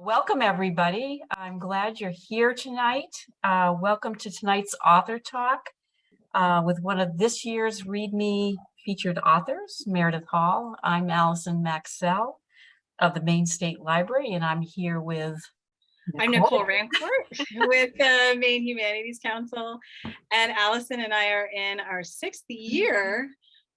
Welcome, everybody. I'm glad you're here tonight. Welcome to tonight's author talk with one of this year's Read Me featured authors, Meredith Hall. I'm Allison Maxell of the Maine State Library, and I'm here with I'm Nicole Rancourt with the Maine Humanities Council, and Allison and I are in our 6th year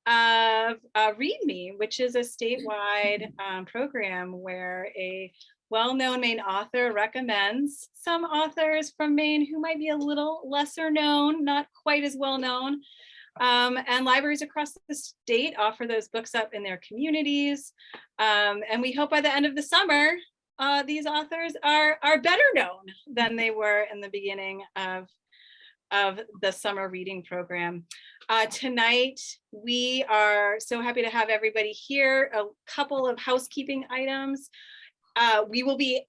of Read Me, which is a statewide program where a well-known Maine author recommends some authors from Maine who might be a little lesser known, not quite as well known. And libraries across the state offer those books up in their communities. And we hope by the end of the summer, these authors are better known than they were in the beginning of the summer reading program. Tonight, we are so happy to have everybody here. A couple of housekeeping items. We will be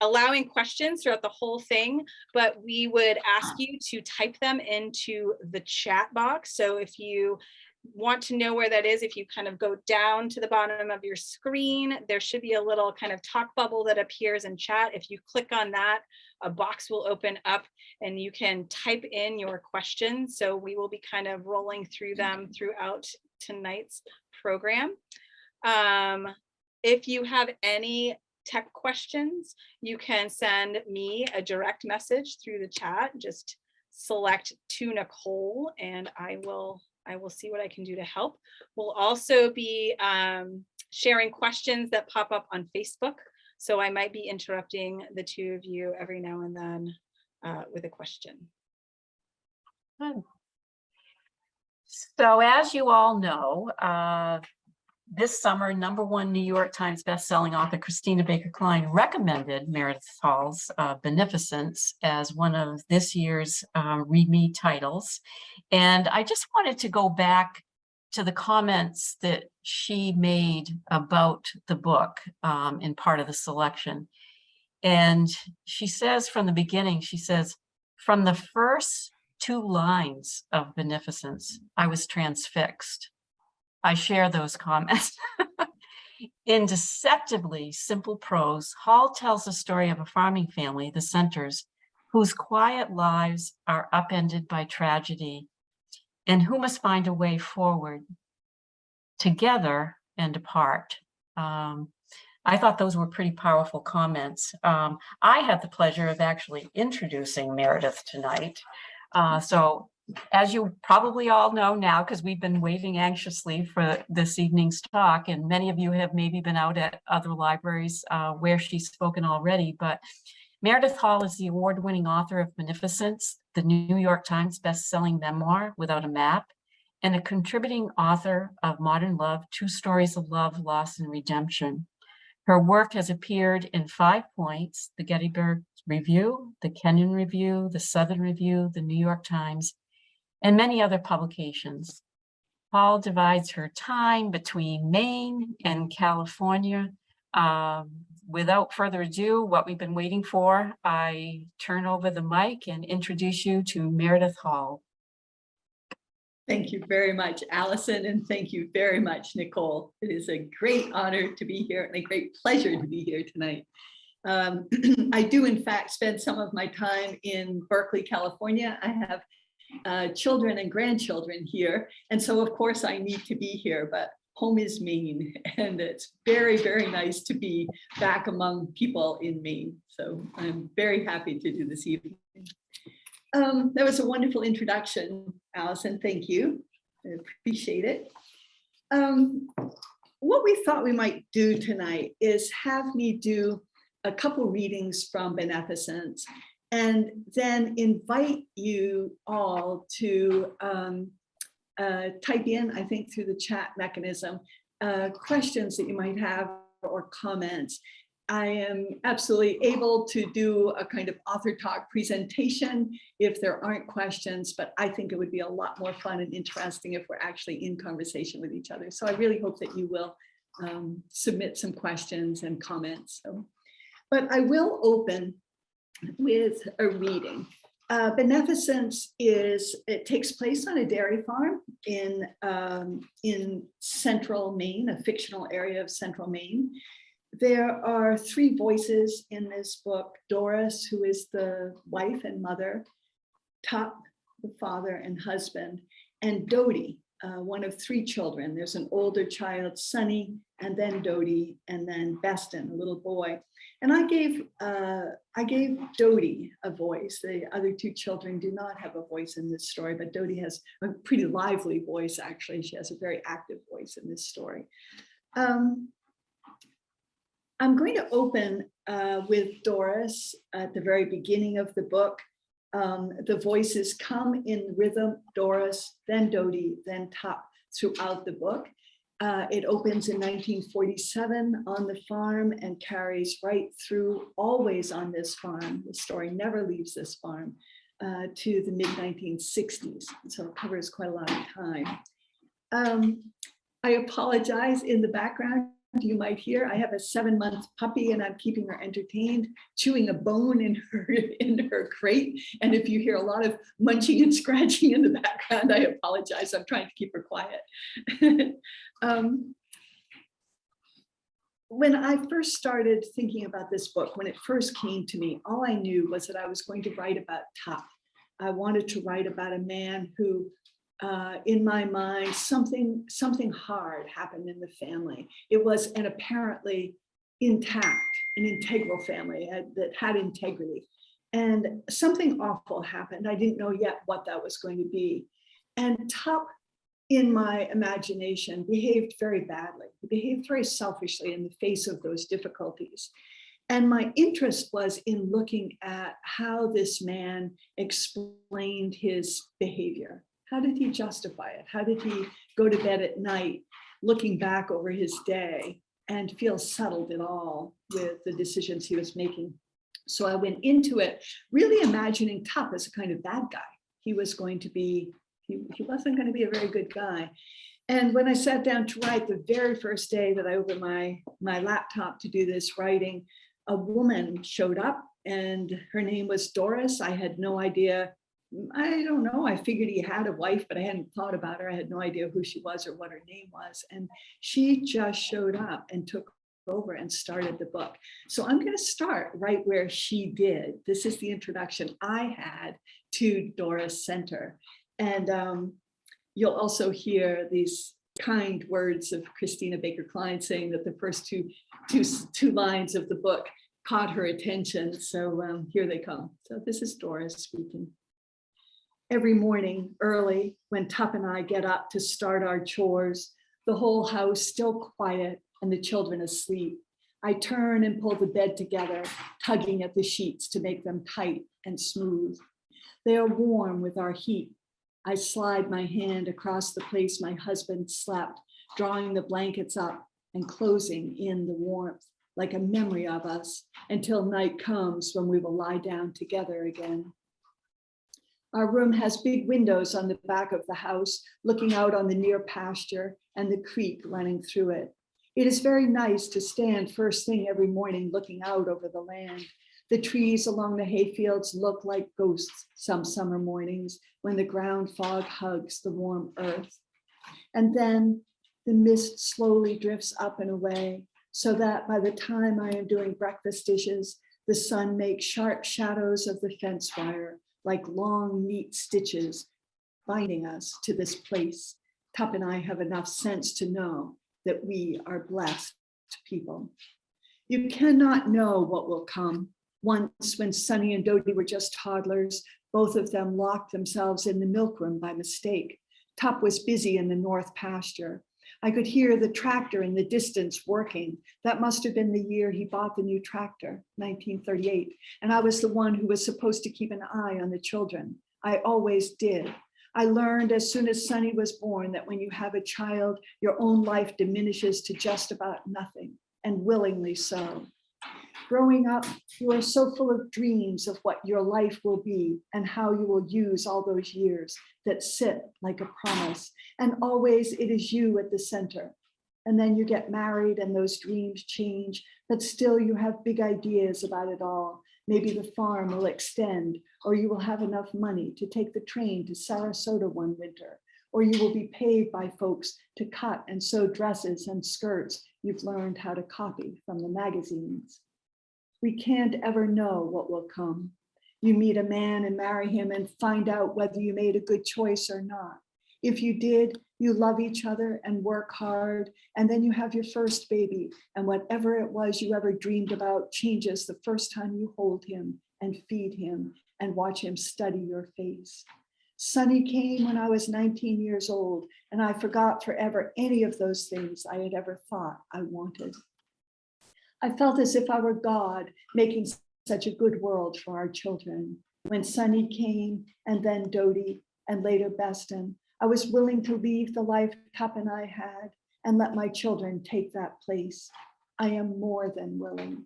allowing questions throughout the whole thing, but we would ask you to type them into the chat box. So if you want to know where that is, if you kind of go down to the bottom of your screen, there should be a little kind of talk bubble that appears in chat. If you click on that, a box will open up and you can type in your questions. So we will be kind of rolling through them throughout tonight's program. If you have any tech questions, you can send me a direct message through the chat. Just select to Nicole and I will see what I can do to help. We'll also be sharing questions that pop up on Facebook. So I might be interrupting the two of you every now and then with a question. Good. So as you all know, this summer, #1 New York Times bestselling author Christina Baker Kline recommended Meredith Hall's Beneficence as one of this year's Read Me titles. And I just wanted to go back to the comments that she made about the book in part of the selection. And she says from the beginning, she says, from the first 2 lines of Beneficence, I was transfixed. I share those comments. In deceptively simple prose, Hall tells the story of a farming family, the Centers, whose quiet lives are upended by tragedy and who must find a way forward, together and apart. I thought those were pretty powerful comments. I had the pleasure of actually introducing Meredith tonight. So as you probably all know now, because we've been waiting anxiously for this evening's talk, and many of you have maybe been out at other libraries where she's spoken already, but Meredith Hall is the award-winning author of Beneficence, the New York Times best-selling memoir without a map, and a contributing author of Modern Love, 2 stories of love, loss, and redemption. Her work has appeared in 5 points, the Gettysburg Review, the Kenyon Review, the Southern Review, the New York Times, and many other publications. Hall divides her time between Maine and California. Without further ado, what we've been waiting for, I turn over the mic and introduce you to Meredith Hall. Thank you very much, Allison, and thank you very much, Nicole. It is a great honor to be here and a great pleasure to be here tonight. I do, in fact, spend some of my time in Berkeley, California. I have children and grandchildren here, and so of course I need to be here, but home is Maine, and it's very, very nice to be back among people in Maine. So I'm very happy to do this evening. That was a wonderful introduction, Allison. Thank you. I appreciate it. What we thought we might do tonight is have me do a couple readings from Beneficence and then invite you all to type in, I think through the chat mechanism, questions that you might have or comments. I am absolutely able to do a kind of author talk presentation if there aren't questions, but I think it would be a lot more fun and interesting if we're actually in conversation with each other. So I really hope that you will submit some questions and comments. But I will open with a reading. Beneficence it takes place on a dairy farm in central Maine, a fictional area of central Maine. There are three voices in this book: Doris, who is the wife and mother, Tup, the father and husband, and Dodie, one of three children. There's an older child, Sonny, and then Dodie, and then Beston, a little boy. And I gave Dodie a voice. The other two children do not have a voice in this story, but Dodie has a pretty lively voice, actually. She has a very active voice in this story. I'm going to open with Doris at the very beginning of the book. The voices come in rhythm: Doris, then Dodie, then Tup throughout the book. It opens in 1947 on the farm and carries right through, always on this farm. The story never leaves this farm to the mid-1960s. So it covers quite a lot of time. I apologize, in the background, you might hear, I have a 7-month puppy and I'm keeping her entertained, chewing a bone in her crate. And if you hear a lot of munching and scratching in the background, I apologize. I'm trying to keep her quiet. When I first started thinking about this book, when it first came to me, all I knew was that I was going to write about Tup. I wanted to write about a man who, in my mind, something hard happened in the family. It was an apparently intact, an integral family that had integrity. And something awful happened. I didn't know yet what that was going to be. And Tup, in my imagination, behaved very badly. He behaved very selfishly in the face of those difficulties. And my interest was in looking at how this man explained his behavior. How did he justify it? How did he go to bed at night, looking back over his day, and feel settled at all with the decisions he was making? So I went into it really imagining Tup as a kind of bad guy. He was going to be, he wasn't going to be a very good guy. And when I sat down to write, the very first day that I opened my laptop to do this writing, a woman showed up and her name was Doris. I had no idea. I don't know. I figured he had a wife, but I hadn't thought about her. I had no idea who she was or what her name was. And she just showed up and took over and started the book. So I'm going to start right where she did. This is the introduction I had to Doris Center. And you'll also hear these kind words of Christina Baker Kline saying that the first two lines of the book caught her attention. So here they come. So this is Doris speaking. Every morning early, when Tup and I get up to start our chores, the whole house still quiet and the children asleep, I turn and pull the bed together, tugging at the sheets to make them tight and smooth. They are warm with our heat. I slide my hand across the place my husband slept, drawing the blankets up and closing in the warmth, like a memory of us, until night comes when we will lie down together again. Our room has big windows on the back of the house, looking out on the near pasture and the creek running through it. It is very nice to stand first thing every morning looking out over the land. The trees along the hayfields look like ghosts some summer mornings when the ground fog hugs the warm earth. And then the mist slowly drifts up and away, so that by the time I am doing breakfast dishes, the sun makes sharp shadows of the fence wire, like long, neat stitches binding us to this place. Tup and I have enough sense to know that we are blessed people. You cannot know what will come. Once, when Sonny and Dodie were just toddlers, both of them locked themselves in the milk room by mistake. Tup was busy in the north pasture. I could hear the tractor in the distance working. That must have been the year he bought the new tractor, 1938. And I was the one who was supposed to keep an eye on the children. I always did. I learned as soon as Sonny was born that when you have a child, your own life diminishes to just about nothing, and willingly so. Growing up, you are so full of dreams of what your life will be and how you will use all those years that sit like a promise. And always it is you at the center. And then you get married and those dreams change, but still you have big ideas about it all. Maybe the farm will extend, or you will have enough money to take the train to Sarasota one winter, or you will be paid by folks to cut and sew dresses and skirts you've learned how to copy from the magazines. We can't ever know what will come. You meet a man and marry him and find out whether you made a good choice or not. If you did, you love each other and work hard, and then you have your first baby, and whatever it was you ever dreamed about changes the first time you hold him and feed him and watch him study your face. Sonny came when I was 19 years old, and I forgot forever any of those things I had ever thought I wanted. I felt as if I were God making such a good world for our children. When Sonny came, and then Dodie, and later Beston, I was willing to leave the life Tup and I had and let my children take that place. I am more than willing.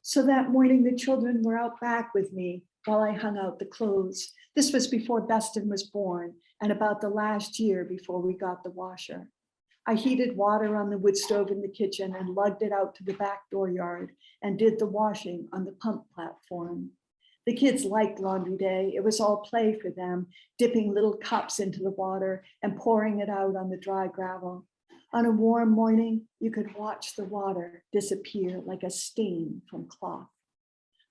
So that morning, the children were out back with me while I hung out the clothes. This was before Beston was born and about the last year before we got the washer. I heated water on the wood stove in the kitchen and lugged it out to the back dooryard and did the washing on the pump platform. The kids liked laundry day. It was all play for them, dipping little cups into the water and pouring it out on the dry gravel. On a warm morning, you could watch the water disappear like a stain from cloth.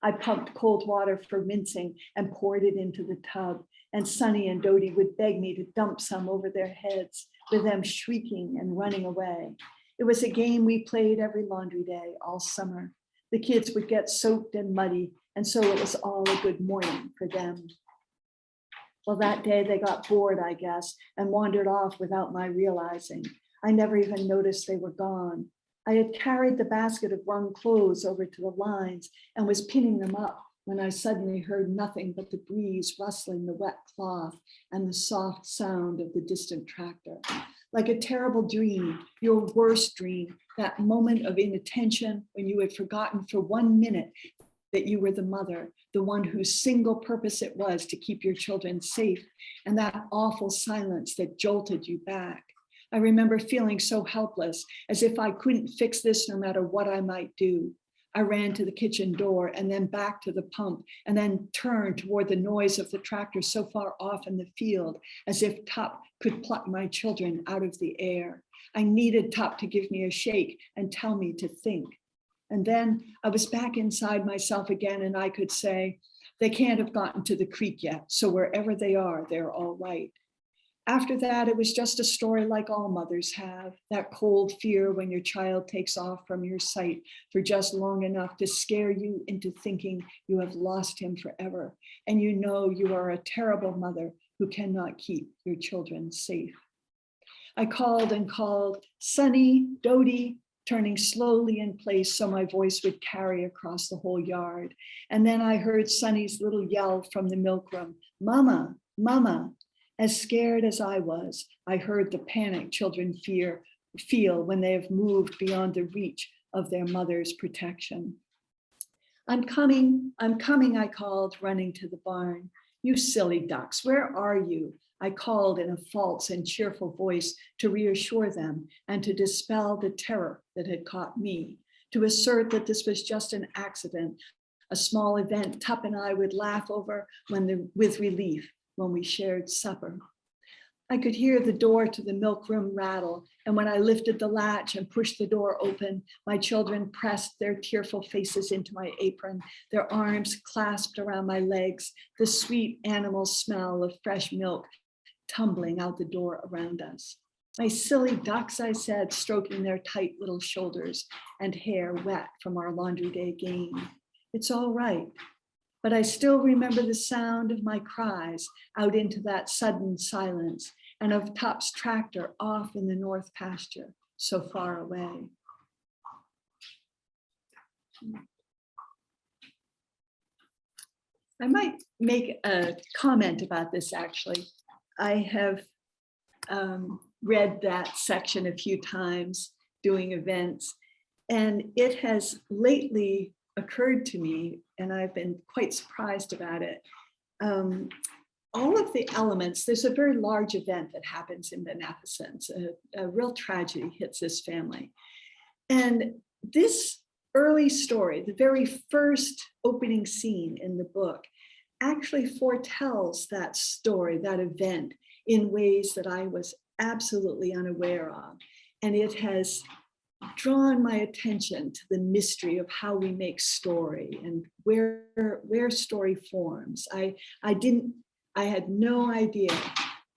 I pumped cold water for rinsing and poured it into the tub, and Sonny and Dodie would beg me to dump some over their heads, with them shrieking and running away. It was a game we played every laundry day all summer. The kids would get soaked and muddy, and so it was all a good morning for them. Well, that day they got bored, I guess, and wandered off without my realizing. I never even noticed they were gone. I had carried the basket of wrung clothes over to the lines and was pinning them up when I suddenly heard nothing but the breeze rustling the wet cloth and the soft sound of the distant tractor. Like a terrible dream, your worst dream, that moment of inattention when you had forgotten for 1 minute that you were the mother, the one whose single purpose it was to keep your children safe, and that awful silence that jolted you back. I remember feeling so helpless, as if I couldn't fix this no matter what I might do. I ran to the kitchen door and then back to the pump, and then turned toward the noise of the tractor so far off in the field, as if Tup could pluck my children out of the air. I needed Tup to give me a shake and tell me to think. And then I was back inside myself again, and I could say, they can't have gotten to the creek yet, so wherever they are, they're all right. After that, it was just a story like all mothers have, that cold fear when your child takes off from your sight for just long enough to scare you into thinking you have lost him forever, and you know you are a terrible mother who cannot keep your children safe. I called and called, Sonny, Dodie, turning slowly in place so my voice would carry across the whole yard. And then I heard Sonny's little yell from the milk room, Mama, Mama. As scared as I was, I heard the panic children feel when they have moved beyond the reach of their mother's protection. I'm coming, I called, running to the barn. You silly ducks, where are you? I called in a false and cheerful voice to reassure them and to dispel the terror that had caught me, to assert that this was just an accident, a small event Tup and I would laugh over with relief when we shared supper. I could hear the door to the milk room rattle, and when I lifted the latch and pushed the door open, my children pressed their tearful faces into my apron, their arms clasped around my legs, the sweet animal smell of fresh milk tumbling out the door around us. My silly ducks, I said, stroking their tight little shoulders and hair wet from our laundry day game. It's all right. But I still remember the sound of my cries out into that sudden silence, and of Tup's tractor off in the north pasture, so far away. I might make a comment about this, actually. I have read that section a few times doing events, and it has lately occurred to me, and I've been quite surprised about it. All of the elements, there's a very large event that happens in Beneficence. A real tragedy hits this family. And this early story, the very first opening scene in the book, actually foretells that story, that event, in ways that I was absolutely unaware of. And it has drawn my attention to the mystery of how we make story and where story forms. I had no idea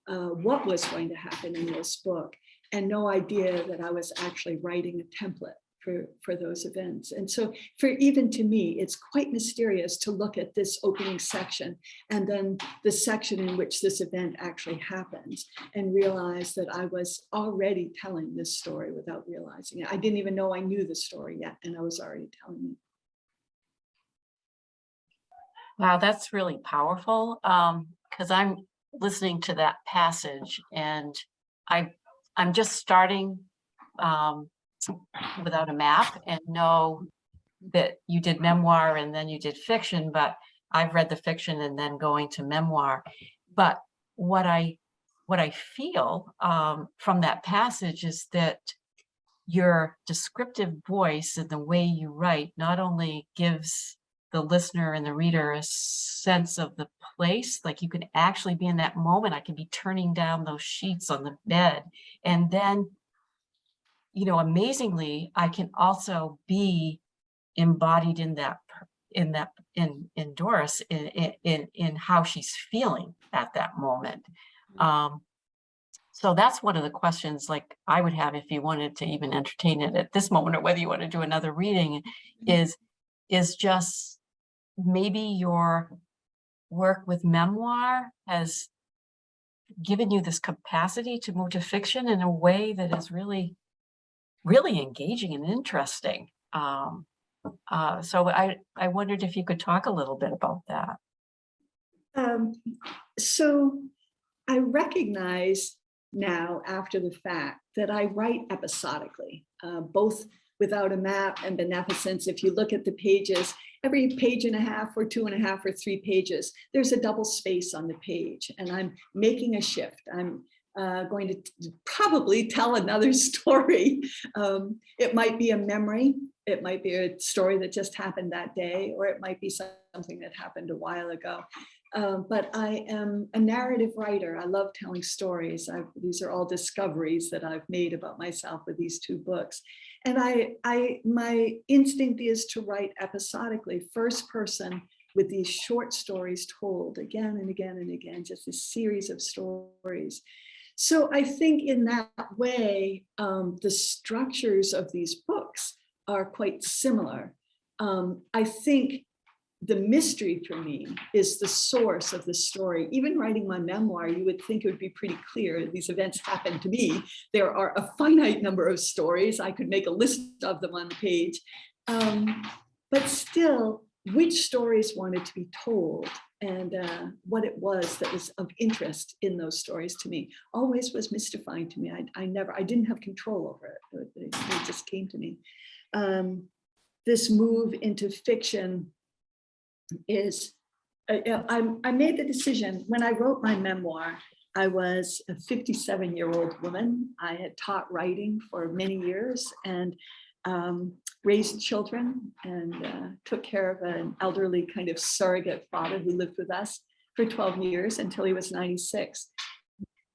what was going to happen in this book, and no idea that I was actually writing a template for those events. And so for even to me, it's quite mysterious to look at this opening section and then the section in which this event actually happens and realize that I was already telling this story without realizing it. I didn't even know I knew the story yet, and I was already telling it. Wow, that's really powerful. Because I'm listening to that passage, and I'm just starting Without a Map, and know that you did memoir and then you did fiction, but I've read the fiction and then going to memoir. But what I feel from that passage is that your descriptive voice and the way you write not only gives the listener and the reader a sense of the place, like you can actually be in that moment. I can be turning down those sheets on the bed, and then, you know, amazingly, I can also be embodied in Doris in how she's feeling at that moment. So that's one of the questions, like, I would have if you wanted to even entertain it at this moment, or whether you want to do another reading, is just maybe your work with memoir has given you this capacity to move to fiction in a way that is really engaging and interesting. So I wondered if you could talk a little bit about that. So I recognize now, after the fact, that I write episodically, both Without a Map and Beneficence. If you look at the pages, every page and a half or 2.5 or 3 pages, there's a double space on the page, and I'm making a shift. I'm going to probably tell another story. It might be a memory. It might be a story that just happened that day, or it might be something that happened a while ago. But I am a narrative writer. I love telling stories. These are all discoveries that I've made about myself with these 2 books. And my instinct is to write episodically, first person, with these short stories told again and again and again, just a series of stories. So I think in that way, the structures of these books are quite similar. I think the mystery for me is the source of the story. Even writing my memoir, you would think it would be pretty clear these events happened to me. There are a finite number of stories. I could make a list of them on the page. But still, which stories wanted to be told and what it was that was of interest in those stories to me always was mystifying to me. I didn't have control over it. It just came to me. This move into fiction is, I made the decision when I wrote my memoir. I was a 57-year-old woman. I had taught writing for many years and raised children and took care of an elderly kind of surrogate father who lived with us for 12 years until he was 96.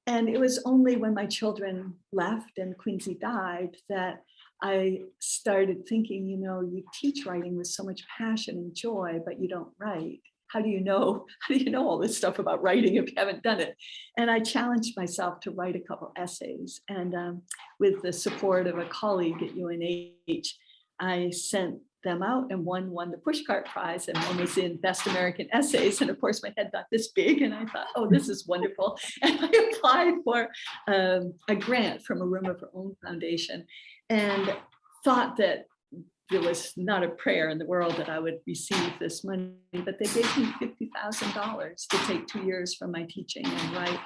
And it was only when my children left and Quincy died that I started thinking, you know, you teach writing with so much passion and joy, but you don't write. How do you know all this stuff about writing if you haven't done it? And I challenged myself to write a couple essays. And with the support of a colleague at UNH, I sent them out, and one won the Pushcart Prize, and one was in Best American Essays. And of course, my head got this big, and I thought, oh, this is wonderful. And I applied for a grant from a Room of Her Own Foundation, and thought that there was not a prayer in the world that I would receive this money, but they gave me $50,000 to take 2 years from my teaching and write.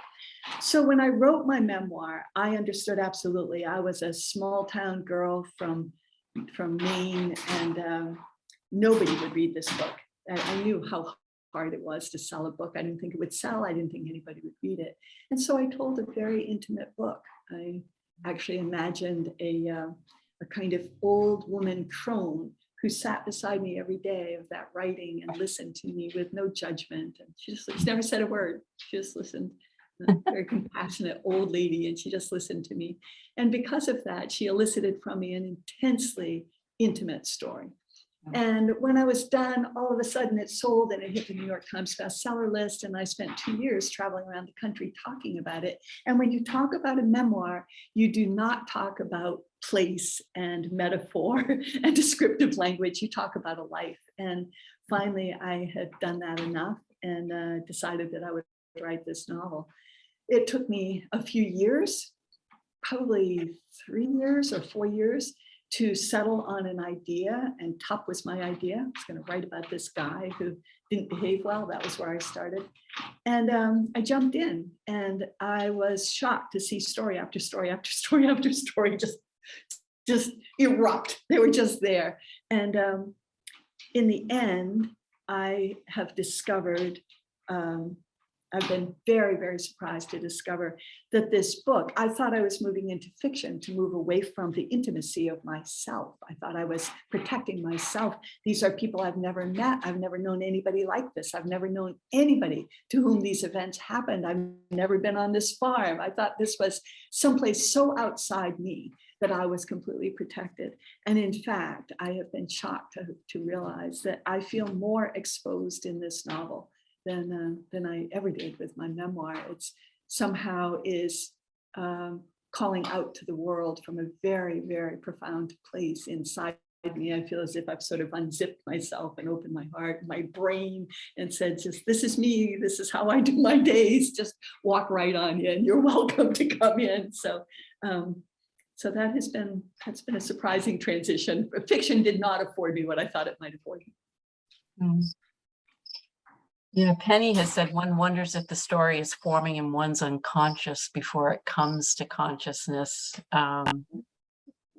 So when I wrote my memoir, I understood absolutely. I was a small town girl from Maine, and nobody would read this book. I knew how hard it was to sell a book. I didn't think it would sell. I didn't think anybody would read it. And so I told a very intimate book. I actually imagined a kind of old woman crone who sat beside me every day of that writing and listened to me with no judgment. And she never said a word. She just listened a very compassionate old lady, and she just listened to me. And because of that, she elicited from me an intensely intimate story. And when I was done, all of a sudden it sold and it hit the New York Times bestseller list. And I spent 2 years traveling around the country talking about it. And when you talk about a memoir, you do not talk about place and metaphor and descriptive language. You talk about a life. And finally, I had done that enough and decided that I would write this novel. It took me a few years, probably 3 years or 4 years, to settle on an idea, and Tup was my idea. I was going to write about this guy who didn't behave well. That was where I started. And I jumped in, and I was shocked to see story after story after story after story just erupt. They were just there. And in the end, I have discovered, I've been very, very surprised to discover that this book, I thought I was moving into fiction to move away from the intimacy of myself. I thought I was protecting myself. These are people I've never met. I've never known anybody like this. I've never known anybody to whom these events happened. I've never been on this farm. I thought this was someplace so outside me that I was completely protected. And in fact, I have been shocked to realize that I feel more exposed in this novel than I ever did with my memoir. It's somehow is calling out to the world from a very, very profound place inside me. I feel as if I've sort of unzipped myself and opened my heart, my brain, and said, just, this is me, this is how I do my days, just walk right on in, you're welcome to come in. So that's been a surprising transition. Fiction did not afford me what I thought it might afford me. Mm. Yeah, Penny has said one wonders if the story is forming in one's unconscious before it comes to consciousness.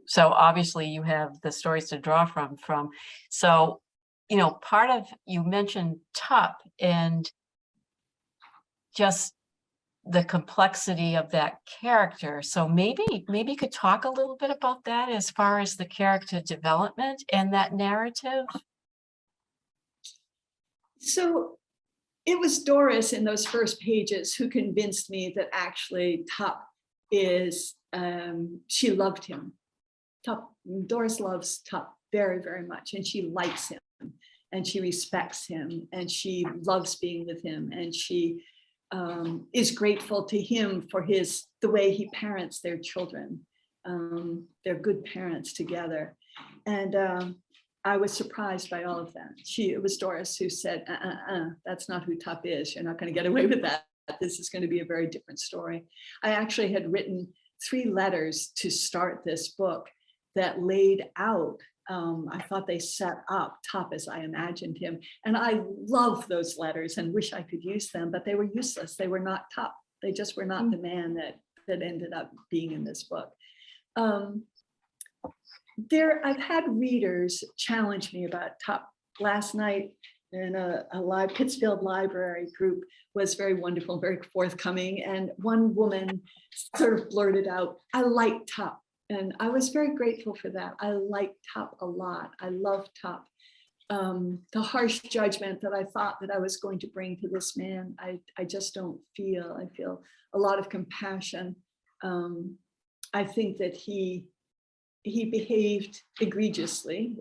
So obviously you have the stories to draw from. So, you know, part of, you mentioned Tup and just the complexity of that character. So maybe you could talk a little bit about that as far as the character development and that narrative. So it was Doris in those first pages who convinced me that actually Tup is, she loved him. Doris loves Tup very, very much, and she likes him, and she respects him, and she loves being with him, and she is grateful to him for the way he parents their children. They're good parents together. And I was surprised by all of that. It was Doris who said, that's not who Tup is. You're not going to get away with that. This is going to be a very different story. I actually had written 3 letters to start this book that laid out, I thought they set up Tup as I imagined him. And I love those letters and wish I could use them, but they were useless. They were not Tup. They just were not the man that ended up being in this book. I've had readers challenge me about Tup. Last night in a live Pittsfield Library group was very wonderful, very forthcoming. And one woman sort of blurted out, I like Tup. And I was very grateful for that. I like Tup a lot. I love Tup. The harsh judgment that I thought that I was going to bring to this man, I just don't feel. I feel a lot of compassion. I think that he behaved egregiously.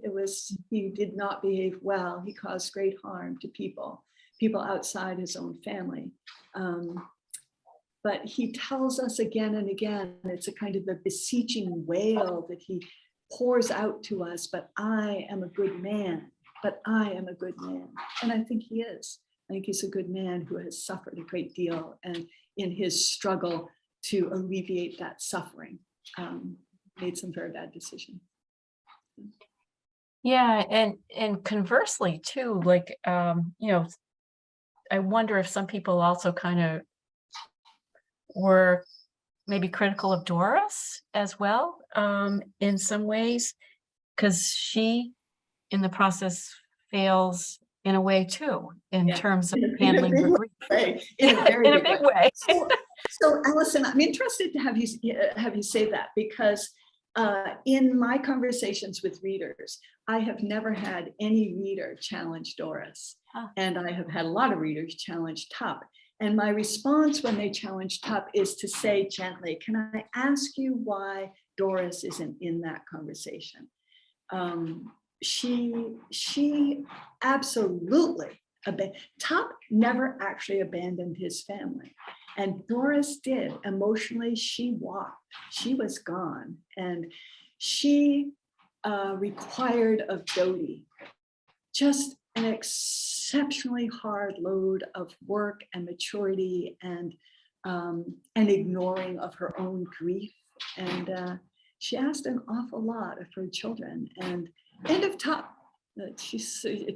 He did not behave well. He caused great harm to people outside his own family. But he tells us again and again, it's a kind of a beseeching wail that he pours out to us, but I am a good man, but I am a good man. And I think he is. I think he's a good man who has suffered a great deal, and in his struggle to alleviate that suffering, made some very bad decisions. Yeah, and conversely too, like you know, I wonder if some people also kind of were maybe critical of Doris as well, in some ways, because she in the process fails in a way too, in terms of handling her grief. In a very big way. So Allison, I'm interested to have you say that, because in my conversations with readers, I have never had any reader challenge Doris. And I have had a lot of readers challenge Tup. And my response when they challenge Tup is to say gently, can I ask you why Doris isn't in that conversation? She absolutely, Tup never actually abandoned his family. And Doris did. Emotionally, she walked. She was gone. And she required of Dodie just an exceptionally hard load of work and maturity and ignoring of her own grief. And she asked an awful lot of her children and of Tup.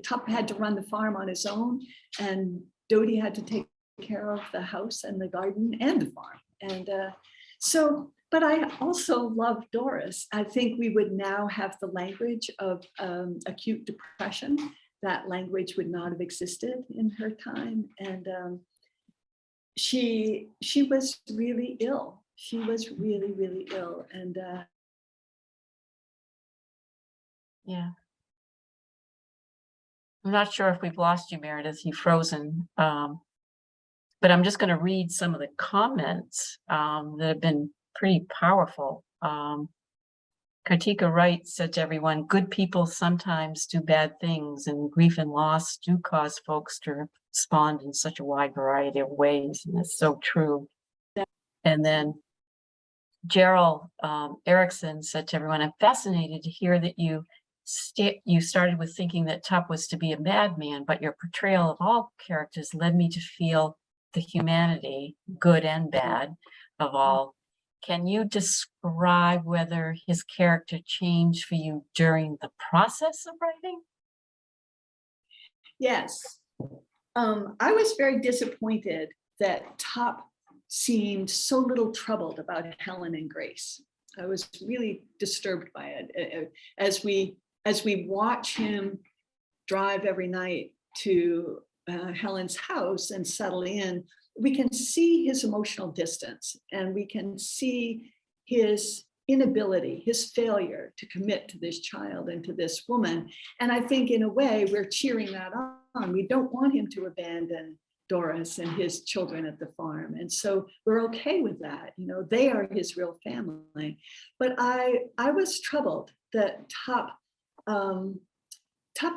Tup had to run the farm on his own, and Dodie had to take care of the house and the garden and the farm. And but I also love Doris. I think we would now have the language of acute depression. That language would not have existed in her time. And she was really ill. She was really, really ill. And Yeah. I'm not sure if we've lost you, Meredith. You've frozen. But I'm just going to read some of the comments that have been pretty powerful. Kartika Wright said to everyone, good people sometimes do bad things, and grief and loss do cause folks to respond in such a wide variety of ways. And that's so true. And then Gerald Erickson said to everyone, I'm fascinated to hear that you started with thinking that Tup was to be a madman, but your portrayal of all characters led me to feel the humanity, good and bad, of all. Can you describe whether his character changed for you during the process of writing? Yes. I was very disappointed that Tup seemed so little troubled about Helen and Grace. I was really disturbed by it. As we watch him drive every night to Helen's house and settle in, we can see his emotional distance, and we can see his inability, his failure to commit to this child and to this woman. And I think in a way we're cheering that on. We don't want him to abandon Doris and his children at the farm. And so we're okay with that. You know, they are his real family. But I was troubled that Tup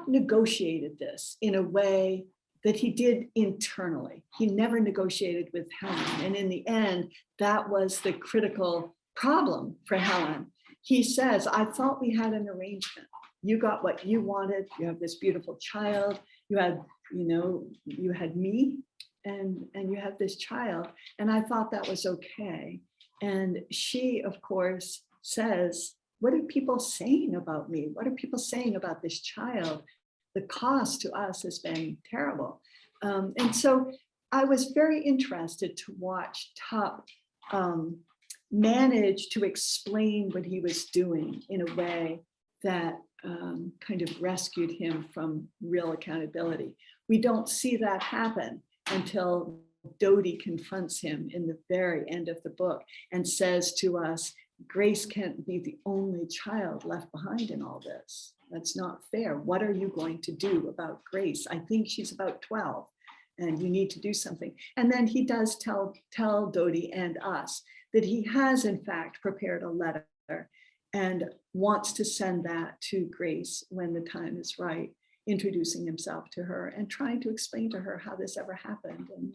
negotiated this in a way that he did internally. He never negotiated with Helen. And in the end, that was the critical problem for Helen. He says, I thought we had an arrangement. You got what you wanted. You have this beautiful child. You had, you had me and you have this child. And I thought that was okay. And she, of course, says, what are people saying about me? What are people saying about this child? The cost to us has been terrible. And so I was very interested to watch Tup manage to explain what he was doing in a way that kind of rescued him from real accountability. We don't see that happen until Dodie confronts him in the very end of the book and says to us, Grace can't be the only child left behind in all this. That's not fair. What are you going to do about Grace? I think she's about 12 and you need to do something. And then he does tell Dodie and us that he has in fact prepared a letter and wants to send that to Grace when the time is right, introducing himself to her and trying to explain to her how this ever happened. And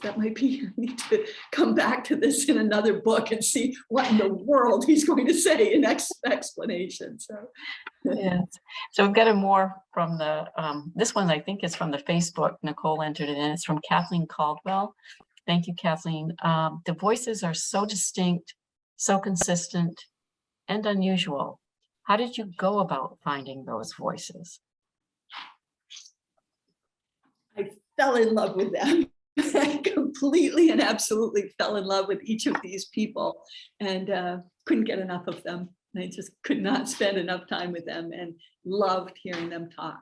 that might be, I need to come back to this in another book and see what in the world he's going to say in explanation. So, yeah. So we've got a more from the, this one I think is from the Facebook. Nicole entered it in. It's from Kathleen Caldwell. Thank you, Kathleen. The voices are so distinct, so consistent and unusual. How did you go about finding those voices? I fell in love with them. I completely and absolutely fell in love with each of these people and couldn't get enough of them. I just could not spend enough time with them and loved hearing them talk.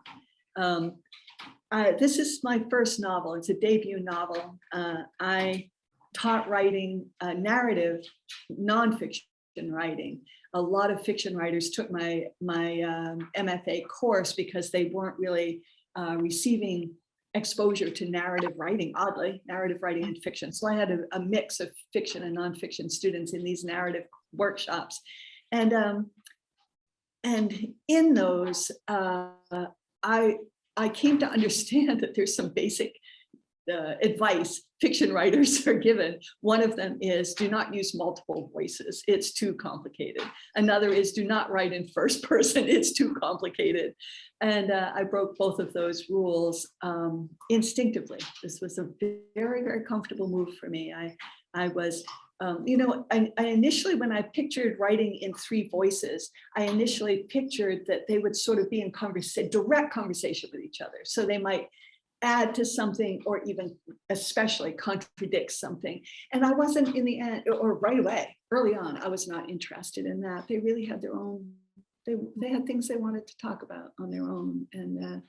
This is my first novel. It's a debut novel. I taught writing narrative, nonfiction writing. A lot of fiction writers took my MFA course because they weren't really receiving exposure to narrative writing, oddly, narrative writing and fiction. So I had a mix of fiction and nonfiction students in these narrative workshops. And in those, I came to understand that there's some basic advice fiction writers are given. One of them is do not use multiple voices. It's too complicated. Another is do not write in first person. It's too complicated. And I broke both of those rules instinctively. This was a very, very comfortable move for me. I was, I initially, when I pictured writing in three voices, I initially pictured that they would sort of be in direct conversation with each other. So they might add to something or even especially contradict something. And I wasn't in the end, or right away, early on, I was not interested in that. They really had their own, they had things they wanted to talk about on their own. And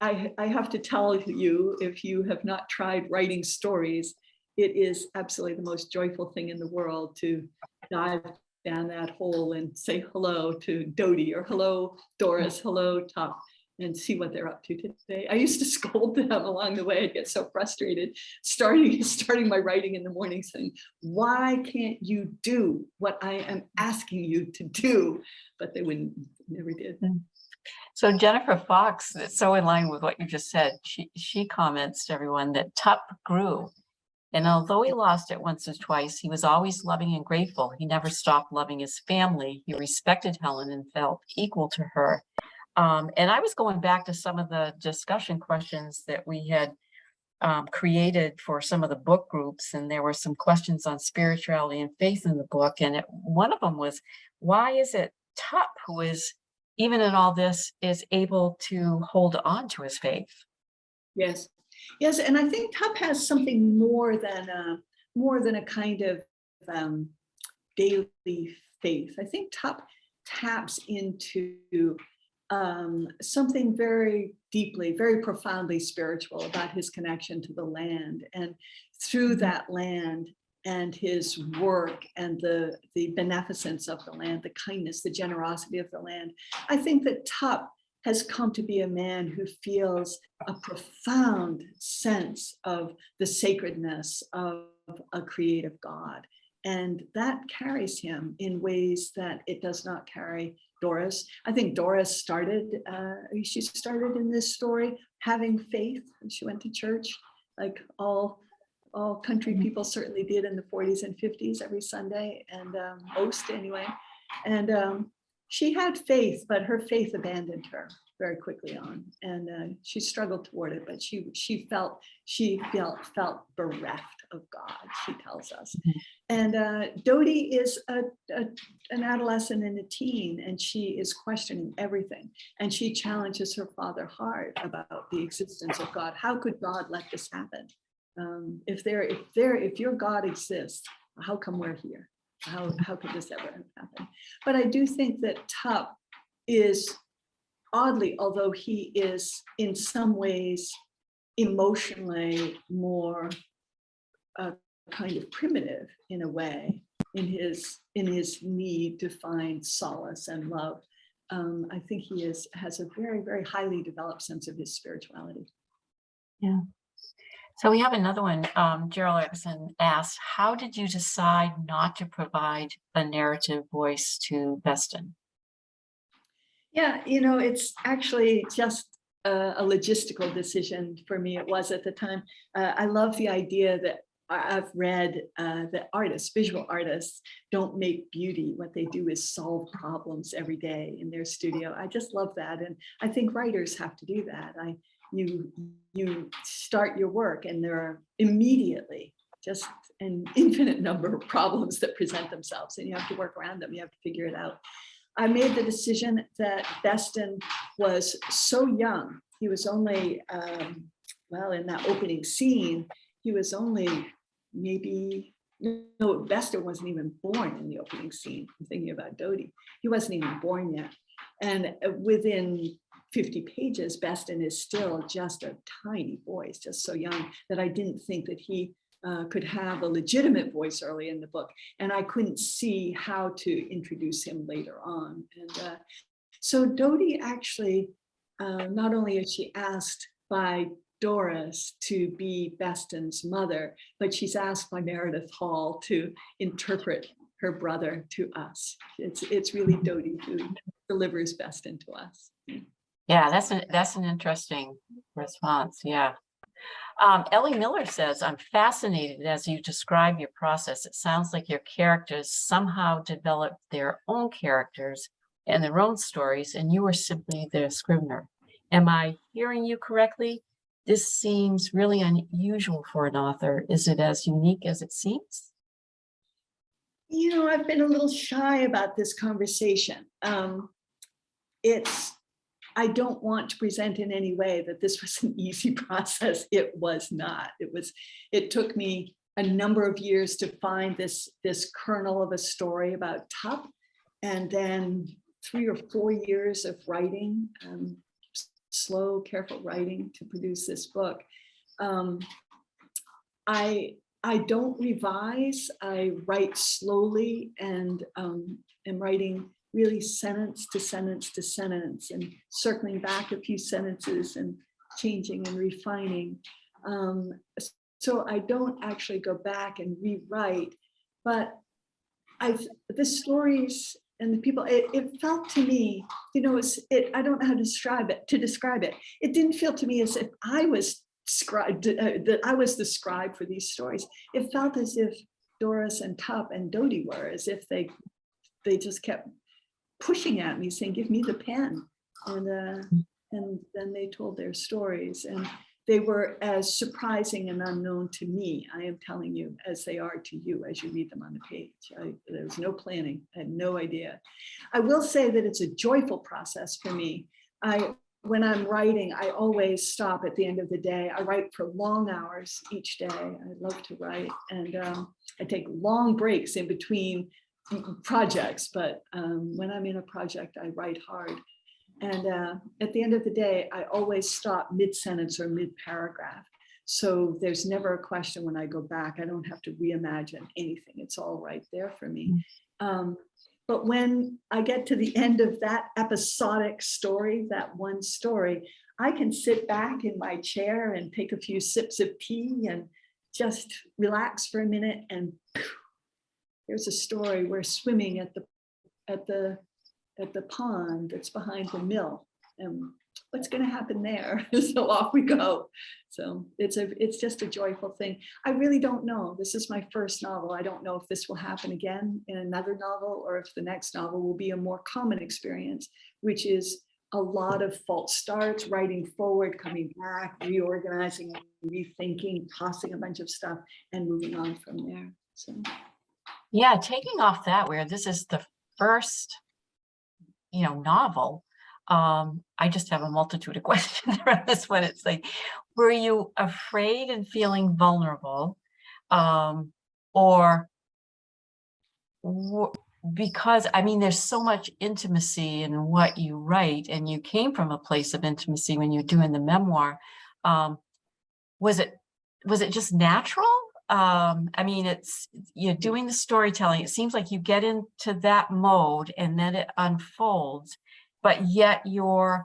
I have to tell you, if you have not tried writing stories, it is absolutely the most joyful thing in the world to dive down that hole and say hello to Dodie or hello, Doris, hello, Top, and see what they're up to today. I used to scold them along the way. I'd get so frustrated starting my writing in the morning saying, why can't you do what I am asking you to do? But they never did. So Jennifer Fox, it's so in line with what you just said. She comments to everyone that Tup grew. And although he lost it once or twice, he was always loving and grateful. He never stopped loving his family. He respected Helen and felt equal to her. And I was going back to some of the discussion questions that we had created for some of the book groups. And there were some questions on spirituality and faith in the book. And one of them was, why is it Tup, who is, even in all this, is able to hold on to his faith? Yes. Yes, and I think Tup has something more than a kind of daily faith. I think Tup taps into something very deeply, very profoundly spiritual about his connection to the land, and through that land and his work and the beneficence of the land, the kindness, the generosity of the land. I think that Tup has come to be a man who feels a profound sense of the sacredness of a creative God. And that carries him in ways that it does not carry Doris. I think Doris she started in this story having faith, and she went to church like all country people certainly did in the 40s and 50s every Sunday, and most anyway. And she had faith, but her faith abandoned her very quickly on, and she struggled toward it. But she felt bereft of God, she tells us. And Dodie is an adolescent and a teen, and she is questioning everything. And she challenges her father hard about the existence of God. How could God let this happen? If your God exists, how come we're here? How could this ever happen? But I do think that Tup is, oddly, although he is in some ways emotionally more kind of primitive in a way, in his need to find solace and love, I think he has a very, very highly developed sense of his spirituality. Yeah. So we have another one. Gerald Erickson asked, how did you decide not to provide a narrative voice to Beston? Yeah, it's actually just a logistical decision for me. It was at the time. I love the idea that I've read that visual artists don't make beauty. What they do is solve problems every day in their studio. I just love that. And I think writers have to do that. You start your work and there are immediately just an infinite number of problems that present themselves, and you have to work around them. You have to figure it out. I made the decision that Beston was so young. He was only, in that opening scene, he was only Beston wasn't even born in the opening scene. I'm thinking about Dodie. He wasn't even born yet. And within 50 pages, Beston is still just a tiny voice, just so young that I didn't think that he could have a legitimate voice early in the book, and I couldn't see how to introduce him later on. And so Dodie actually not only is she asked by Doris to be Beston's mother, but she's asked by Meredith Hall to interpret her brother to us. It's really Dodie who delivers Beston to us. Yeah, that's an interesting response. Yeah. Ellie Miller says, I'm fascinated as you describe your process. It sounds like your characters somehow developed their own characters and their own stories, and you were simply their scrivener. Am I hearing you correctly? This seems really unusual for an author. Is it as unique as it seems? You know, I've been a little shy about this conversation. I don't want to present in any way that this was an easy process. It was not. It took me a number of years to find this kernel of a story about Tup, and then 3 or 4 years of writing, slow, careful writing to produce this book. I don't revise. I write slowly, and am writing really sentence to sentence to sentence, and circling back a few sentences and changing and refining. So I don't actually go back and rewrite, but the stories and the people, it felt to me, you know, I don't know how to describe it. It didn't feel to me as if I was that I was the scribe for these stories. It felt as if Doris and Tup and Dodie were, as if they just kept pushing at me, saying, give me the pen. And then they told their stories, and they were as surprising and unknown to me, I am telling you, as they are to you as you read them on the page. There was no planning. I had no idea. I will say that it's a joyful process for me. When I'm writing, I always stop at the end of the day. I write for long hours each day. I love to write, and I take long breaks in between projects, but when I'm in a project, I write hard. And at the end of the day, I always stop mid-sentence or mid-paragraph. So there's never a question when I go back. I don't have to reimagine anything. It's all right there for me. But when I get to the end of that episodic story, that one story, I can sit back in my chair and take a few sips of tea and just relax for a minute, and there's a story. We're swimming at the pond that's behind the mill, and what's going to happen there? So off we go. So it's just a joyful thing. I really don't know. This is my first novel. I don't know if this will happen again in another novel, or if the next novel will be a more common experience, which is a lot of false starts, writing forward, coming back, reorganizing, rethinking, tossing a bunch of stuff, and moving on from there. So yeah, taking off that, where this is the first, you know, novel. I just have a multitude of questions around this one. It's like, were you afraid and feeling vulnerable, or because, I mean, there's so much intimacy in what you write, and you came from a place of intimacy when you're doing the memoir. Was it just natural? I mean, you're doing the storytelling. It seems like you get into that mode and then it unfolds, but yet you're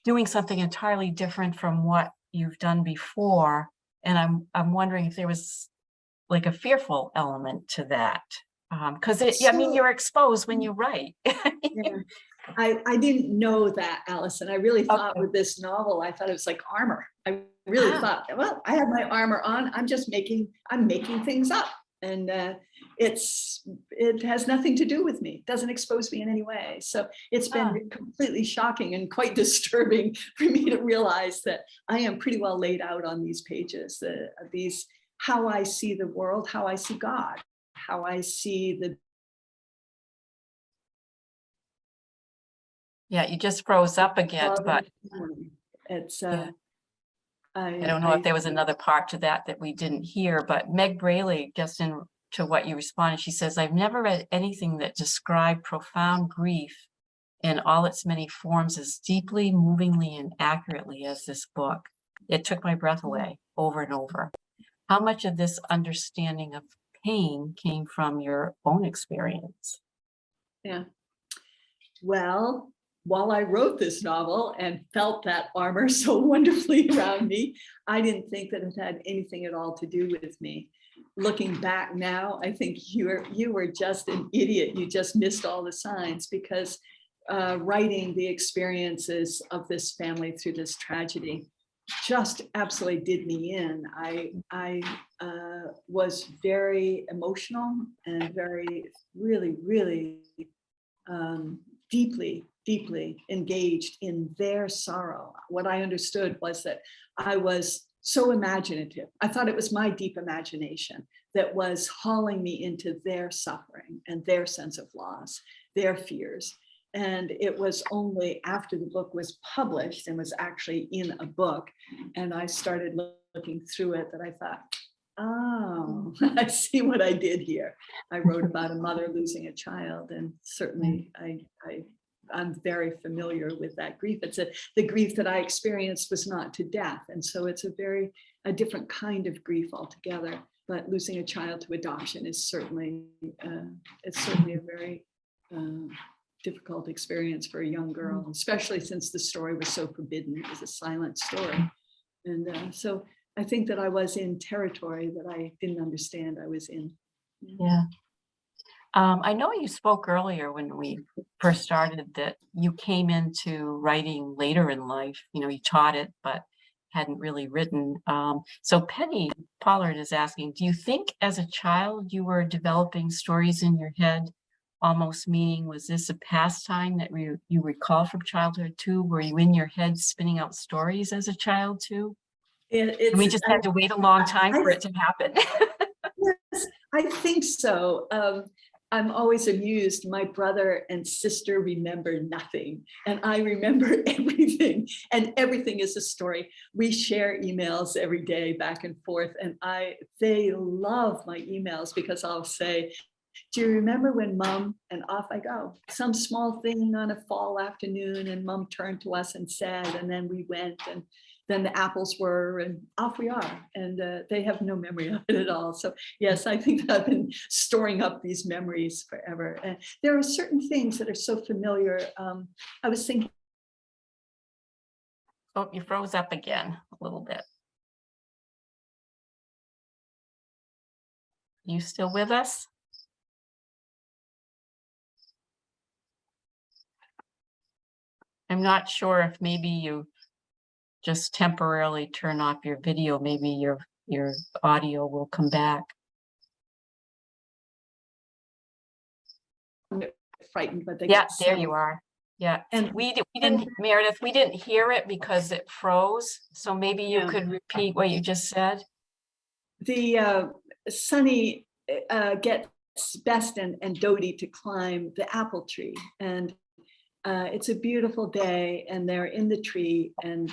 doing something entirely different from what you've done before. And I'm wondering if there was like a fearful element to that. Because I mean, you're exposed when you write. yeah. I didn't know that, Allison. I really thought with this novel, I thought it was like armor. I really thought, well, I have my armor on. I'm making things up, and it has nothing to do with me. It doesn't expose me in any way. So it's been completely shocking and quite disturbing for me to realize that I am pretty well laid out on these pages. These how I see the world, how I see God, how I see the. Yeah, you just froze up again, but it's I don't know if there was another part to that we didn't hear, but Meg Braley, just into what you responded, she says, I've never read anything that described profound grief in all its many forms as deeply, movingly, and accurately as this book. It took my breath away over and over. How much of this understanding of pain came from your own experience? Yeah. Well, while I wrote this novel and felt that armor so wonderfully around me, I didn't think that it had anything at all to do with me. Looking back now, I think you were just an idiot. You just missed all the signs, because writing the experiences of this family through this tragedy just absolutely did me in. I was very emotional and very, really deeply engaged in their sorrow. What I understood was that I was so imaginative. I thought it was my deep imagination that was hauling me into their suffering and their sense of loss, their fears. And it was only after the book was published and was actually in a book, and I started looking through it, that I thought, oh, I see what I did here. I wrote about a mother losing a child, and certainly I'm very familiar with that grief. It's the grief that I experienced was not to death. And so it's a different kind of grief altogether. But losing a child to adoption is certainly a very difficult experience for a young girl, especially since the story was so forbidden. It was a silent story. And so I think that I was in territory that I didn't understand I was in. Yeah. I know you spoke earlier when we first started that you came into writing later in life. You taught it, but hadn't really written. So Penny Pollard is asking, do you think as a child you were developing stories in your head? Almost meaning, was this a pastime that you recall from childhood too? Were you in your head spinning out stories as a child too? And we just had to wait a long time for it to happen. Yes, I think so. I'm always amused. My brother and sister remember nothing, and I remember everything, and everything is a story. We share emails every day back and forth, and they love my emails, because I'll say, do you remember when Mom, and off I go, some small thing on a fall afternoon, and Mom turned to us and said, and then we went, and then the apples were, and off we are. And they have no memory of it at all. So yes, I think that I've been storing up these memories forever. And there are certain things that are so familiar. I was thinking. Oh, you froze up again a little bit. You still with us? I'm not sure if maybe you just temporarily turn off your video, maybe your audio will come back. Frightened, but yeah, there you are. Yeah, and we didn't, Meredith, we didn't hear it because it froze. So maybe you could repeat what you just said. The Sunny gets Beston and Dodie to climb the apple tree, and it's a beautiful day, and they're in the tree, and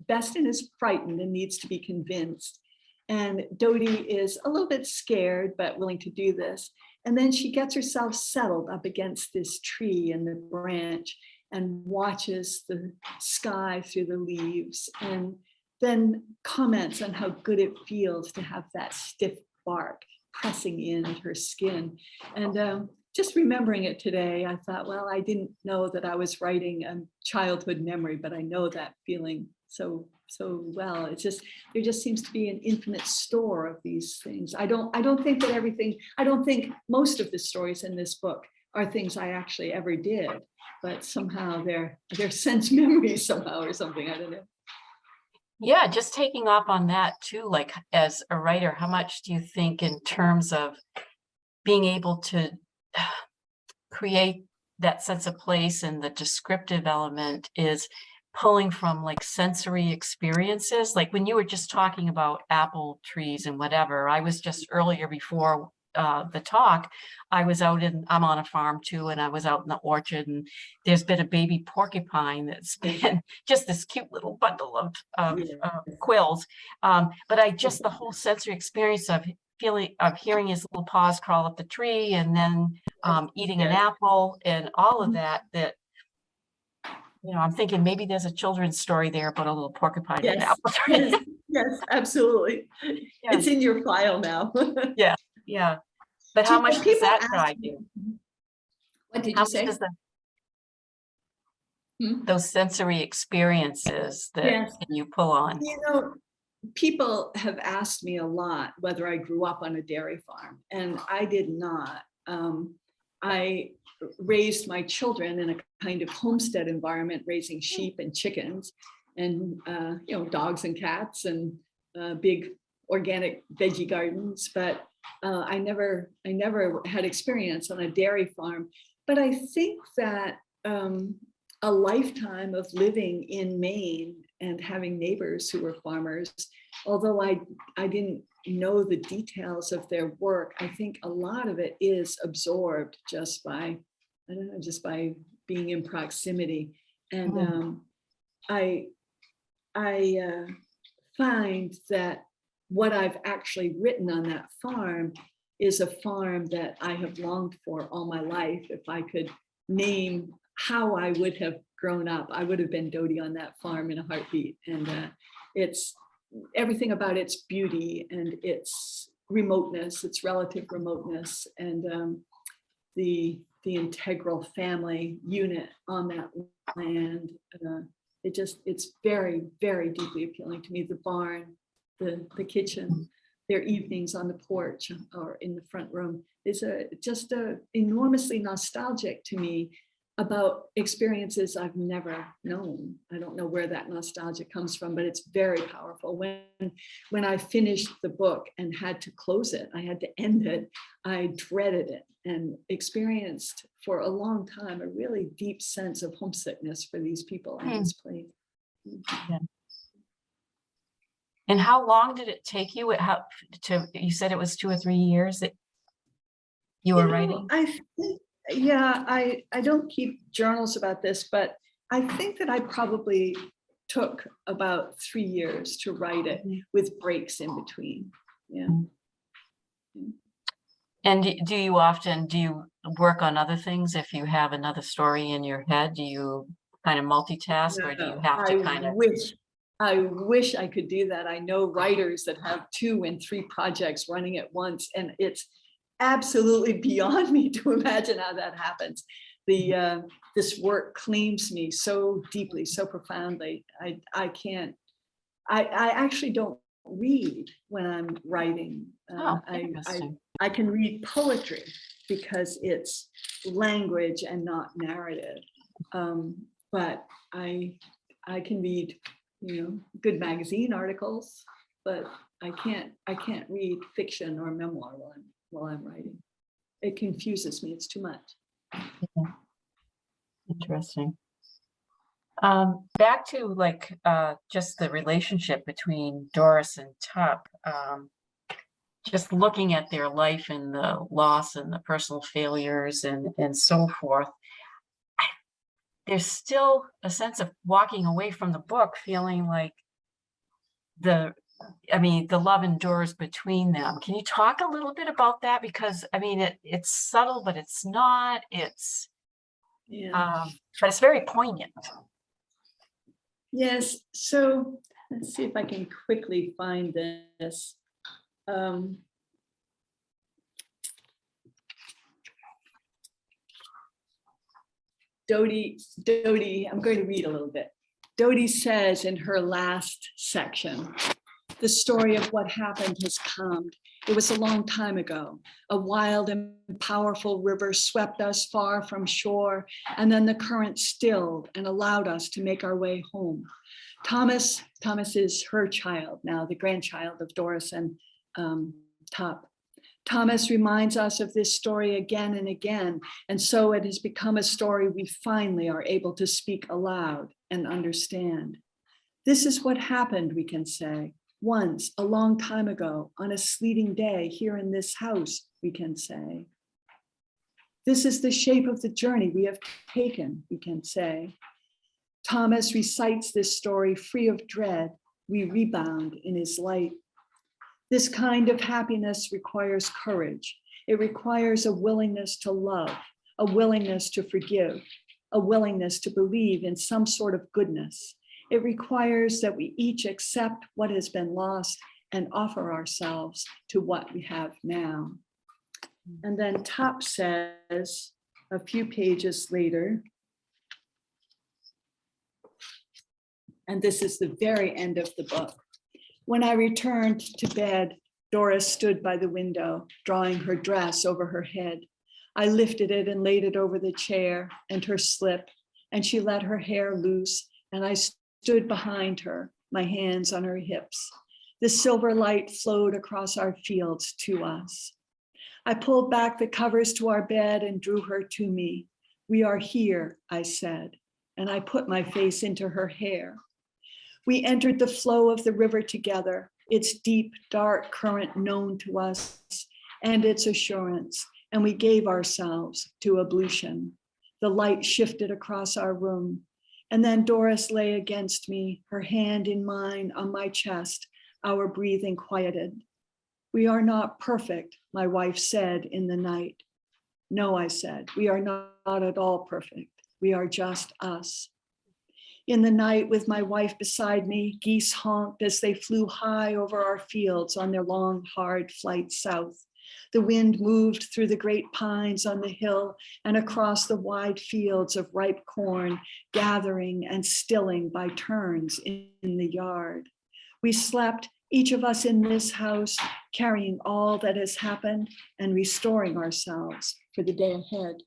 Beston is frightened and needs to be convinced. And Dodie is a little bit scared, but willing to do this. And then she gets herself settled up against this tree and the branch and watches the sky through the leaves, and then comments on how good it feels to have that stiff bark pressing into her skin. And just remembering it today, I thought, well, I didn't know that I was writing a childhood memory, but I know that feeling so well. It's just, there just seems to be an infinite store of these things. I don't think that everything, I don't think most of the stories in this book are things I actually ever did, but somehow they're sense memories somehow or something, I don't know. Yeah, just taking off on that too, like as a writer, how much do you think in terms of being able to create that sense of place, and the descriptive element is pulling from like sensory experiences? Like when you were just talking about apple trees and whatever, I was just earlier before the talk, I was out I'm on a farm too, and I was out in the orchard, and there's been a baby porcupine that's been just this cute little bundle of quills. But I just, the whole sensory experience of hearing his little paws crawl up the tree, and then eating an apple and all of that, I'm thinking maybe there's a children's story there about a little porcupine and apple tree. Yes, absolutely. Yeah. It's in your file now. Yeah. But how much does that drive you? What did you say? those sensory experiences that Yes. you pull on. You know, people have asked me a lot whether I grew up on a dairy farm, and I did not. I raised my children in a kind of homestead environment, raising sheep and chickens, and dogs and cats, and big organic veggie gardens. But I never had experience on a dairy farm. But I think that a lifetime of living in Maine and having neighbors who were farmers, although I didn't know the details of their work, I think a lot of it is absorbed just by, I don't know, just by being in proximity. And I find that what I've actually written on that farm is a farm that I have longed for all my life. If I could name how I would have grown up, I would have been Dodie on that farm in a heartbeat. And it's everything about its beauty and its remoteness, its relative remoteness, and the integral family unit on that land. It's very, very deeply appealing to me. The barn, the kitchen, their evenings on the porch or in the front room is just enormously nostalgic to me about experiences I've never known. I don't know where that nostalgia comes from, but it's very powerful. When I finished the book and had to close it, I had to end it, I dreaded it and experienced for a long time a really deep sense of homesickness for these people in this place. Yeah. And how long did it take you? You said it was 2 or 3 years that you were writing? I don't keep journals about this, but I think that I probably took about 3 years to write it with breaks in between. Yeah. And do you work on other things if you have another story in your head? Do you kind of multitask, or do you have to kind of? I wish I could do that. I know writers that have 2 and 3 projects running at once, and it's absolutely beyond me to imagine how that happens. This work claims me so deeply, so profoundly. I can't. I actually don't read when I'm writing. I can read poetry because it's language and not narrative. But I can read, good magazine articles, but I can't read fiction or memoir while I'm writing. It confuses me. It's too much. Yeah. Interesting. Back to just the relationship between Doris and Tup. Just looking at their life and the loss and the personal failures and so forth. There's still a sense of walking away from the book feeling like the love endures between them. Can you talk a little bit about that? Because it's subtle, but it's not. But it's very poignant. Yes. So let's see if I can quickly find this. Dodie, I'm going to read a little bit. Dodie says in her last section, the story of what happened has come. It was a long time ago. A wild and powerful river swept us far from shore, and then the current stilled and allowed us to make our way home. Thomas is her child now, the grandchild of Doris and Tup. Thomas reminds us of this story again and again, and so it has become a story we finally are able to speak aloud and understand. This is what happened, we can say. Once, a long time ago, on a sleeting day here in this house, we can say. This is the shape of the journey we have taken, we can say. Thomas recites this story free of dread. We rebound in his light. This kind of happiness requires courage. It requires a willingness to love, a willingness to forgive, a willingness to believe in some sort of goodness. It requires that we each accept what has been lost and offer ourselves to what we have now. And then Tup says a few pages later, And this is the very end of the book. When I returned to bed, Doris stood by the window, drawing her dress over her head. I lifted it and laid it over the chair and her slip, and she let her hair loose, and I stood behind her, my hands on her hips. The silver light flowed across our fields to us. I pulled back the covers to our bed and drew her to me. We are here, I said, and I put my face into her hair. We entered the flow of the river together, its deep, dark current known to us and its assurance, and we gave ourselves to ablution. The light shifted across our room, and then Doris lay against me, her hand in mine on my chest, our breathing quieted. We are not perfect, my wife said in the night. No, I said, we are not at all perfect. We are just us. In the night, with my wife beside me, geese honked as they flew high over our fields on their long, hard flight south. The wind moved through the great pines on the hill and across the wide fields of ripe corn, gathering and stilling by turns in the yard. We slept, each of us in this house, carrying all that has happened and restoring ourselves for the day ahead.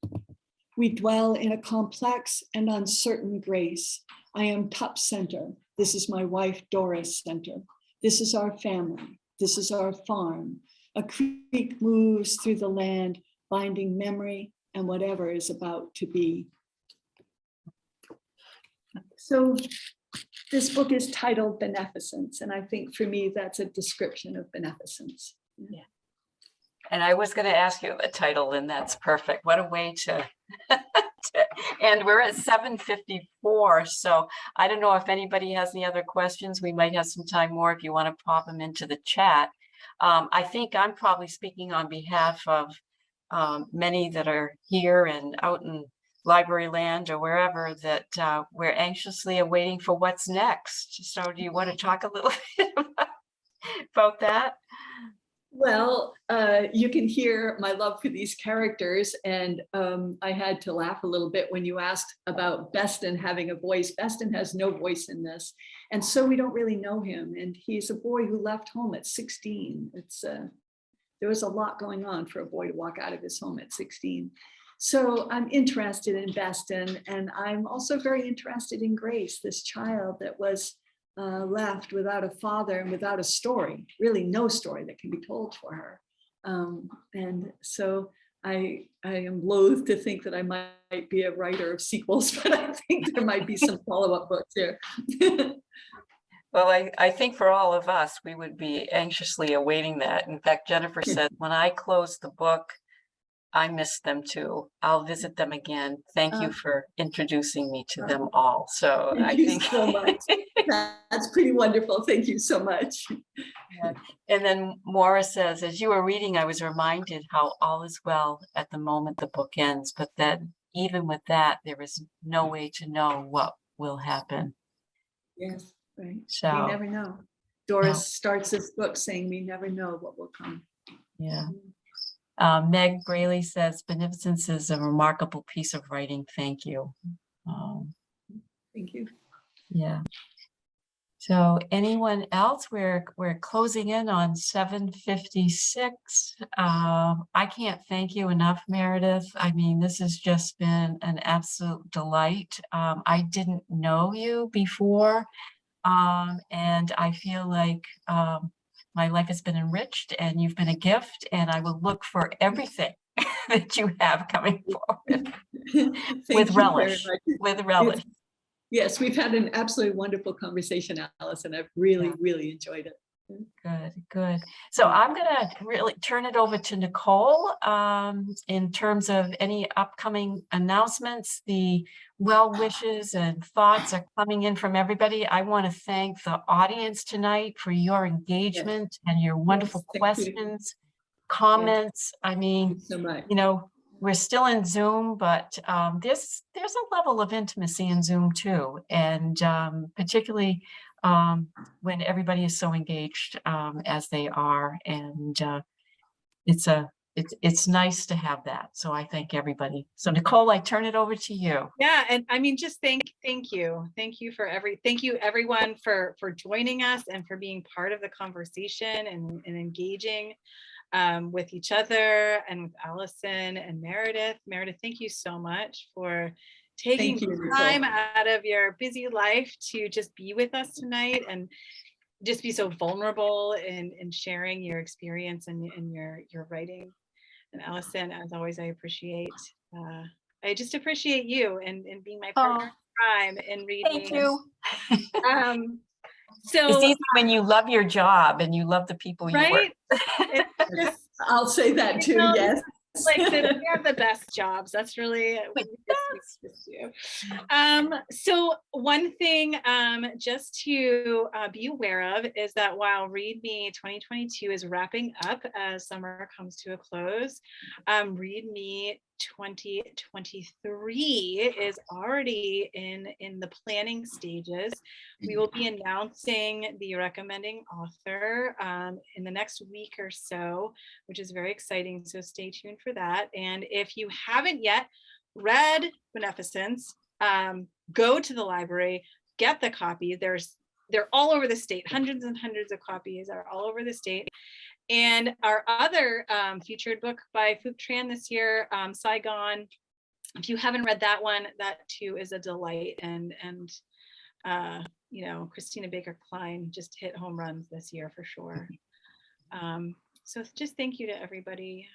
We dwell in a complex and uncertain grace. I am top center. This is my wife, Doris center. This is our family. This is our farm. A creek moves through the land, binding memory and whatever is about to be. So this book is titled Beneficence, and I think for me, that's a description of beneficence. Yeah. And I was going to ask you a title, and that's perfect. What a way to, and we're at 7:54. So I don't know if anybody has any other questions. We might have some time more if you want to pop them into the chat. I think I'm probably speaking on behalf of many that are here and out in library land or wherever, that we're anxiously awaiting for what's next. So do you want to talk a little bit about that? Well, you can hear my love for these characters, and I had to laugh a little bit when you asked about Beston having a voice. Beston has no voice in this, and so we don't really know him. And he's a boy who left home at 16. There was a lot going on for a boy to walk out of his home at 16. So I'm interested in Beston, and I'm also very interested in Grace, this child that was left without a father and without a story, really no story that can be told for her. And so I am loath to think that I might be a writer of sequels, but I think there might be some follow-up books here. Well, I think for all of us, we would be anxiously awaiting that. In fact, Jennifer said, when I close the book, I miss them too. I'll visit them again. Thank you for introducing me to them all. So Thank you so much. That's pretty wonderful. Thank you so much. Yeah. And then Maura says, as you were reading, I was reminded how all is well at the moment the book ends, but then even with that, there is no way to know what will happen. Yes, right. So we never know. Doris starts this book saying we never know what will come. Yeah. Meg Braley says, Beneficence is a remarkable piece of writing. Thank you. Thank you. Yeah. So anyone else? We're closing in on 7:56. I can't thank you enough, Meredith. I mean, this has just been an absolute delight. I didn't know you before, and I feel like my life has been enriched, and you've been a gift, and I will look for everything that you have coming forward with relish. With relish. Yes, we've had an absolutely wonderful conversation, Alice, and I've really, really enjoyed it. Good, good. So I'm going to really turn it over to Nicole in terms of any upcoming announcements. The well wishes and thoughts are coming in from everybody. I want to thank the audience tonight for your engagement and your wonderful questions, comments. I mean, so much. You know, we're still in Zoom, but there's a level of intimacy in Zoom too, and particularly when everybody is so engaged as they are, and it's a it's nice to have that. So I thank everybody. So Nicole, I turn it over to you. Yeah, and I mean, just thank you thank you everyone for joining us and for being part of the conversation and engaging with each other and with Allison and Meredith. Meredith, thank you so much for taking Thank you, Nicole. time out of your busy life to just be with us tonight and just be so vulnerable in sharing your experience and your writing. And Allison, as always, I just appreciate you and being my partner in crime in reading. Thank you. So It's easy when you love your job and you love the people you work. right? It's just, I'll say that too, know, yes. like we have the best jobs. That's really what this do. So one thing just to be aware of is that while Read Me 2022 is wrapping up as summer comes to a close, Read Me 2023 is already in the planning stages. We will be announcing the recommending author in the next week or so, which is very exciting. So stay tuned for that. And if you haven't yet read Beneficence, go to the library, get the copy. They're all over the state. Hundreds and hundreds of copies are all over the state. And our other featured book by Phuc Tran this year, Sigh, if you haven't read that one, that too is a delight. And you know, Christina Baker Kline just hit home runs this year for sure. So just thank you to everybody.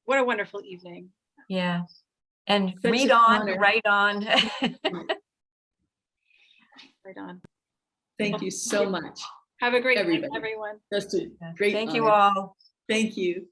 What a wonderful evening. Yeah. And Such read an on, honor. write on. Right on. Thank you so much. Have a great night, Everybody. everyone. Just a great Thank you honor. all. Thank you.